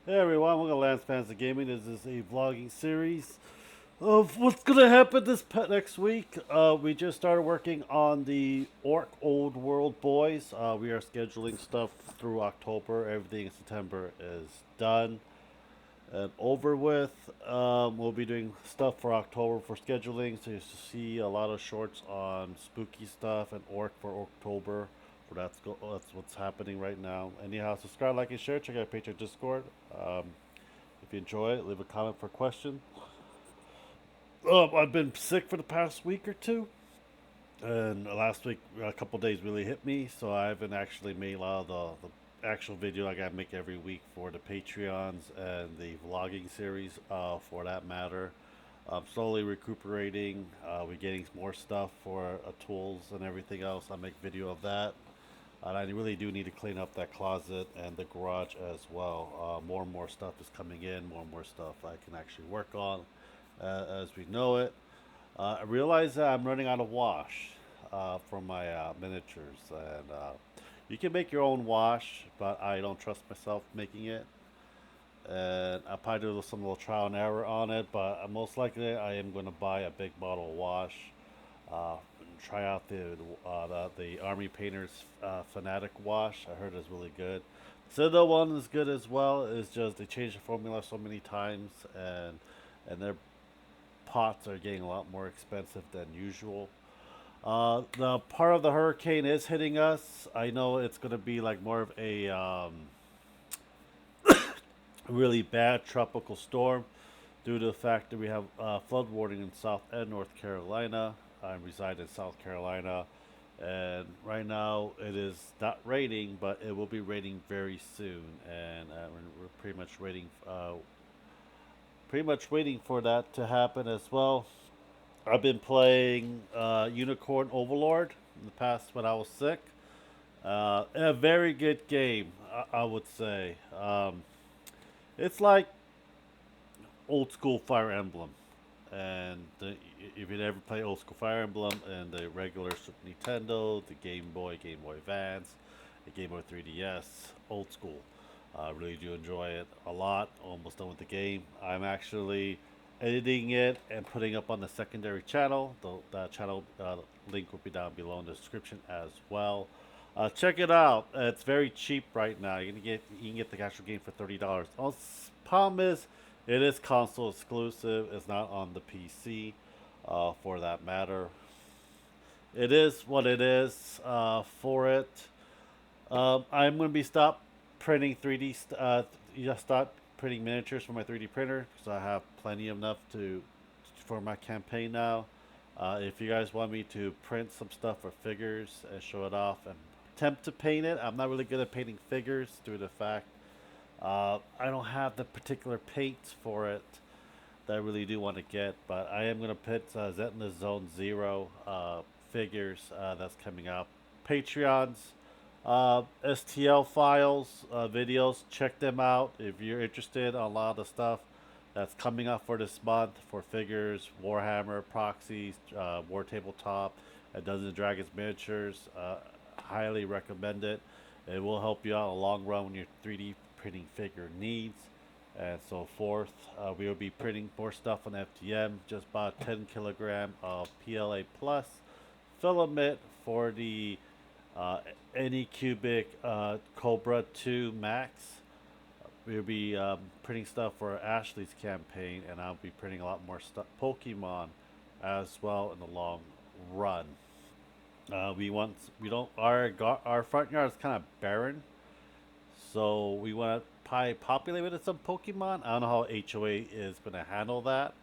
Hey everyone, welcome to Lance Fans of Gaming. This is a vlogging series of what's gonna happen this next week. We just started working on the Orc Old World Boys. We are scheduling stuff through October. Everything in September is done and over with. We'll be doing stuff for October for scheduling, so you see a lot of shorts on spooky stuff and Orc for October. That's what's happening right now. Anyhow, subscribe, like, and share. Check out Patreon Discord. Um, if you enjoy it, leave a comment for a question. I've been sick for the past week or two, and last week a couple days really hit me, so I haven't actually made a lot of the actual video I gotta make every week for the Patreons and the vlogging series. For that matter, I'm slowly recuperating. We're getting more stuff for tools and everything else. I make video of that. And I really do need to clean up that closet and the garage as well. More and more stuff is coming in, more and more stuff I can actually work on as we know it. I realize that I'm running out of wash for my miniatures. And you can make your own wash, but I don't trust myself making it. And I'll probably do some little trial and error on it, but most likely I am going to buy a big bottle of wash. Try out the Army Painters Fanatic wash. I heard it's really good. Citadel one is good as well. It's just they changed the formula so many times, and their pots are getting a lot more expensive than usual. The part of the hurricane is hitting us. I know it's going to be like more of a really bad tropical storm due to the fact that we have flood warning in South and North Carolina. I reside in South Carolina, and right now it is not raining, but it will be raining very soon, and we're pretty much waiting for that to happen as well. I've been playing Unicorn Overlord in the past when I was sick. A very good game, I would say. It's like old school Fire Emblem. If you ever play old school Fire Emblem and the regular Super Nintendo, the Game Boy Advance, the Game Boy 3DS, old school. I really do enjoy it a lot. Almost done with the game. I'm actually editing it and putting up on the secondary channel. The channel link will be down below in the description as well. Check it out. It's very cheap right now. You can get the actual game for $30. Problem is, it is console exclusive. It's not on the PC, for that matter. It is what it is for it. I'm going to be stop printing 3D. Just stop printing miniatures for my 3D printer because I have plenty enough to for my campaign now. If you guys want me to print some stuff for figures and show it off and attempt to paint it, I'm not really good at painting figures due to the fact I don't have the particular paints for it that I really do want to get, but I am going to put Zetna Zone Zero figures that's coming up. Patreons, STL files, videos, check them out if you're interested in a lot of the stuff that's coming up for this month for figures, Warhammer, proxies, War Tabletop, and Dungeons and Dragons miniatures. Highly recommend it. It will help you out in the long run when your 3D printing figure needs and so forth. We will be printing more stuff on FTM. Just about 10 kilogram of PLA plus filament for the Anycubic Cobra 2 Max. We'll be printing stuff for Ashley's campaign, and I'll be printing a lot more stuff, Pokemon, as well in the long run. We don't our front yard is kind of barren, so we want to probably populate with some Pokemon. I don't know how HOA is going to handle that.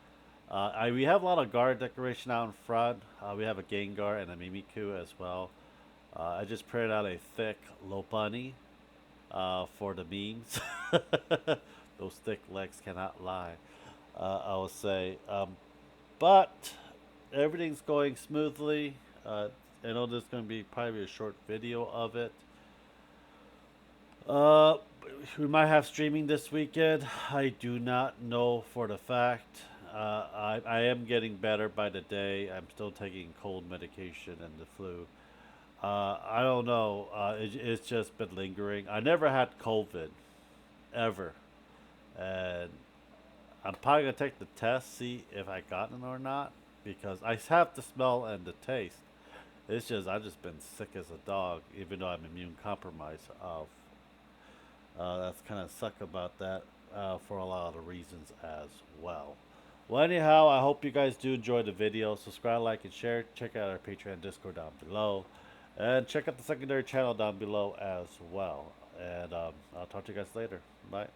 We have a lot of guard decoration out in front. We have a Gengar and a Mimikyu as well. I just printed out a thick Lobunny for the memes. Those thick legs cannot lie, I will say. But everything's going smoothly. I know there's going to be probably a short video of it. Uh, we might have streaming this weekend. I do not know for the fact. I am getting better by the day. I'm still taking cold medication and the flu. I don't know. It's just been lingering. I never had COVID, ever. and I'm probably gonna take the test, see if I gotten it or not, because I have the smell and the taste. It's just I've just been sick as a dog, even though I'm immune compromised. That's kind of suck about that for a lot of reasons as well. Well, anyhow, I hope you guys do enjoy the video. Subscribe, like, and share. Check out our Patreon Discord down below. And check out the secondary channel down below as well. And I'll talk to you guys later. Bye.